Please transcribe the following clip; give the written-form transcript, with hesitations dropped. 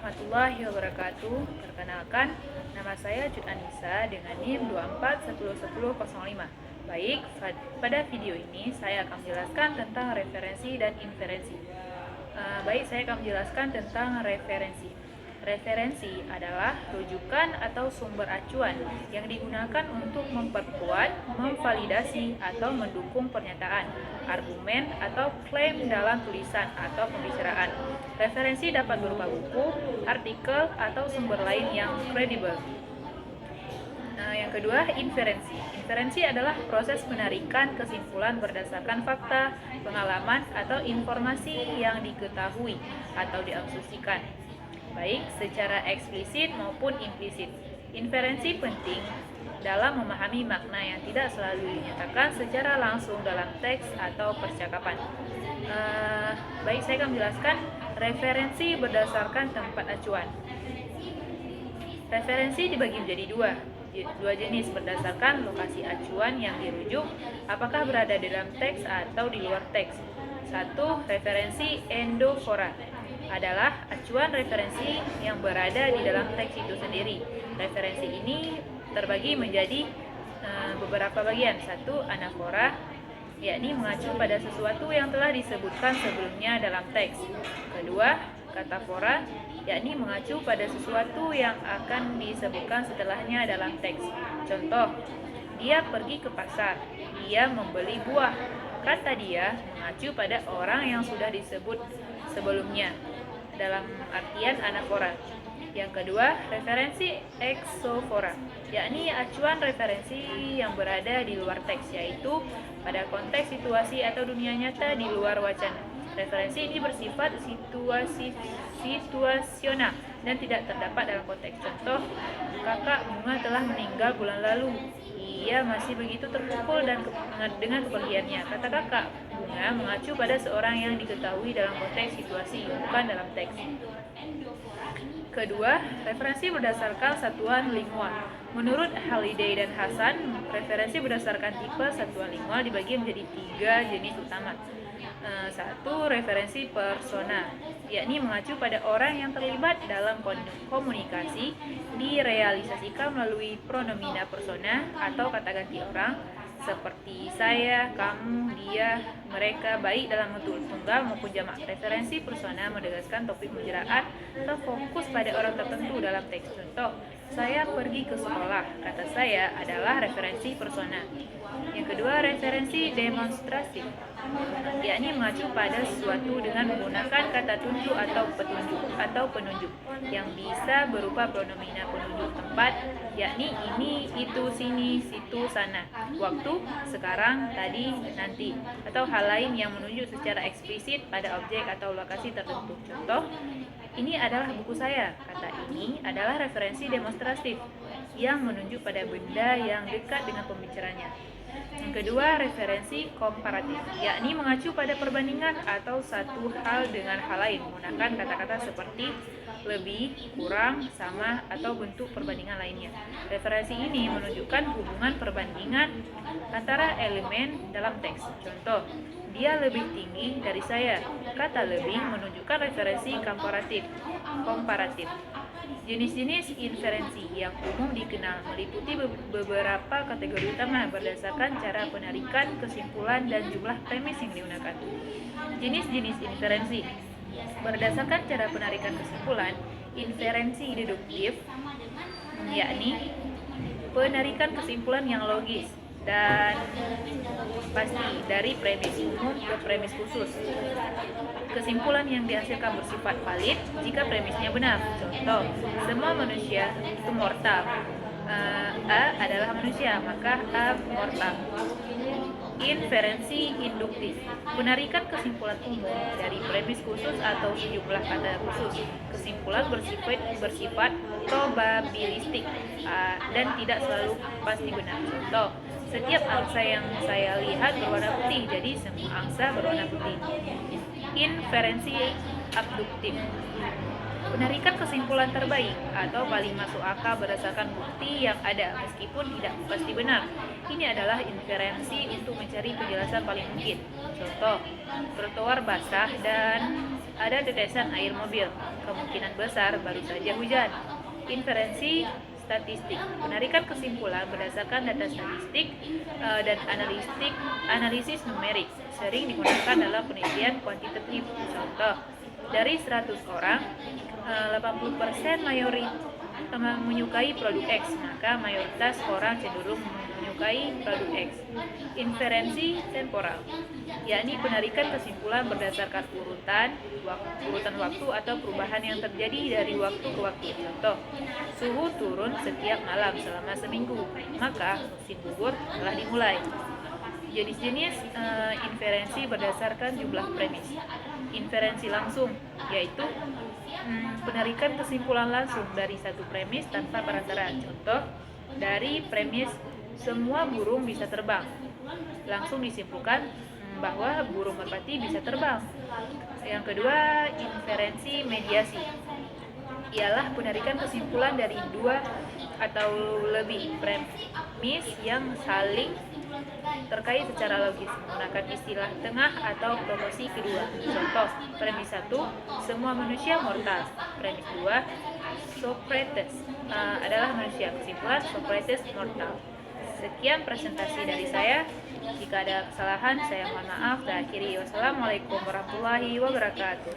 warahmatullahi wabarakatuh. Perkenalkan, nama saya Jud Anissa dengan NIM 24101005. Baik, pada video ini saya akan menjelaskan tentang referensi dan inferensi. Saya akan menjelaskan tentang referensi. Referensi adalah rujukan atau sumber acuan yang digunakan untuk memperkuat, memvalidasi, atau mendukung pernyataan, argumen, atau klaim dalam tulisan atau pembicaraan. Referensi dapat berupa buku, artikel, atau sumber lain yang kredibel. Yang kedua, inferensi. Inferensi adalah proses penarikan kesimpulan berdasarkan fakta, pengalaman, atau informasi yang diketahui atau diasumsikan, baik secara eksplisit maupun implisit. Inferensi penting dalam memahami makna yang tidak selalu dinyatakan secara langsung dalam teks atau percakapan. Saya akan menjelaskan referensi berdasarkan tempat acuan. Referensi dibagi menjadi dua jenis berdasarkan lokasi acuan yang dirujuk, apakah berada di dalam teks atau di luar teks. 1. Referensi endofora adalah acuan referensi yang berada di dalam teks itu sendiri. Referensi ini terbagi menjadi beberapa bagian. 1. Anafora, yakni mengacu pada sesuatu yang telah disebutkan sebelumnya dalam teks. Kedua, katafora, yakni mengacu pada sesuatu yang akan disebutkan setelahnya dalam teks. Contoh, dia pergi ke pasar, dia membeli buah. Kata dia mengacu pada orang yang sudah disebut sebelumnya dalam artian anafora. Yang kedua, referensi exofora, yakni acuan referensi yang berada di luar teks, yaitu pada konteks situasi atau dunia nyata di luar wacana. Referensi ini bersifat situasional dan tidak terdapat dalam konteks. Contoh, kakak Bunga telah meninggal bulan lalu. Ia masih begitu terpukul dengan kepergiannya. Kata kakak Bunga mengacu pada seorang yang diketahui dalam konteks situasi, bukan dalam teks. Kedua, referensi berdasarkan satuan lingual. Menurut Halliday dan Hasan, referensi berdasarkan tipe satuan lingual dibagi menjadi 3 jenis utama. 1. Referensi persona, yakni mengacu pada orang yang terlibat dalam komunikasi, direalisasikan melalui pronomina persona atau kata ganti orang seperti saya, kamu, dia, mereka, baik dalam bentuk tunggal maupun jamak. Referensi persona menegaskan topik pembicaraan terfokus pada orang tertentu dalam teks. Contoh, saya pergi ke sekolah. Kata saya adalah referensi persona. Yang kedua, referensi demonstratif, yakni mengacu pada sesuatu dengan menggunakan kata tunjuk atau penunjuk yang bisa berupa pronomina penunjuk tempat, yakni ini, itu, sini, situ, sana, waktu, sekarang, tadi, nanti, atau hal lain yang menunjuk secara eksplisit pada objek atau lokasi tertentu. Contoh, ini adalah buku saya. Kata ini adalah referensi demonstratif yang menunjuk pada benda yang dekat dengan pembicaranya. Yang kedua, referensi komparatif, yakni mengacu pada perbandingan atau satu hal dengan hal lain menggunakan kata-kata seperti lebih, kurang, sama, atau bentuk perbandingan lainnya. Referensi ini menunjukkan hubungan perbandingan antara elemen dalam teks. Contoh, dia lebih tinggi dari saya. Kata lebih menunjukkan referensi komparatif. Jenis-jenis inferensi yang umum dikenal meliputi beberapa kategori utama berdasarkan cara penarikan kesimpulan dan jumlah premis yang digunakan. Jenis-jenis inferensi berdasarkan cara penarikan kesimpulan, inferensi deduktif, yakni penarikan kesimpulan yang logis dan pasti dari premis umum ke premis khusus. Kesimpulan yang dihasilkan bersifat valid jika premisnya benar. Contoh, semua manusia itu mortal. A adalah manusia, maka A mortal. Inferensi induktif, penarikan kesimpulan umum dari premis khusus atau sejumlah kata khusus. Kesimpulan bersifat probabilistik dan tidak selalu pasti benar. Contoh, setiap angsa yang saya lihat berwarna putih, jadi semua angsa berwarna putih. Inferensi abduktif, penarikan kesimpulan terbaik atau paling masuk akal berdasarkan bukti yang ada meskipun tidak pasti benar. Ini adalah inferensi untuk mencari penjelasan paling mungkin. Contoh, trotoar basah dan ada tetesan air mobil, kemungkinan besar baru saja hujan. Inferensi statistik, penarikan kesimpulan berdasarkan data statistik dan analisis numerik, sering digunakan dalam penelitian kuantitatif. Contoh, dari 100 orang, 80% menyukai produk X, maka mayoritas orang cenderung menyukai produk X. Inferensi temporal, yakni penarikan kesimpulan berdasarkan urutan waktu atau perubahan yang terjadi dari waktu ke waktu. Contoh, suhu turun setiap malam selama seminggu, maka musim gugur telah dimulai. Jenis-jenis inferensi berdasarkan jumlah premis. Inferensi langsung, yaitu penarikan kesimpulan langsung dari satu premis tanpa perantara. Contoh, dari premis semua burung bisa terbang, langsung disimpulkan bahwa burung merpati bisa terbang. Yang kedua, inferensi mediasi, ialah penarikan kesimpulan dari dua atau lebih premis yang saling terkait secara logis menggunakan istilah tengah atau proporsi kedua. Contoh, premis 1, semua manusia mortal. Premis 2, Socrates adalah manusia. Kesimpulan, Socrates mortal. Sekian presentasi dari saya. Jika ada kesalahan, saya mohon maaf. Dan akhiri, wassalamualaikum warahmatullahi wabarakatuh.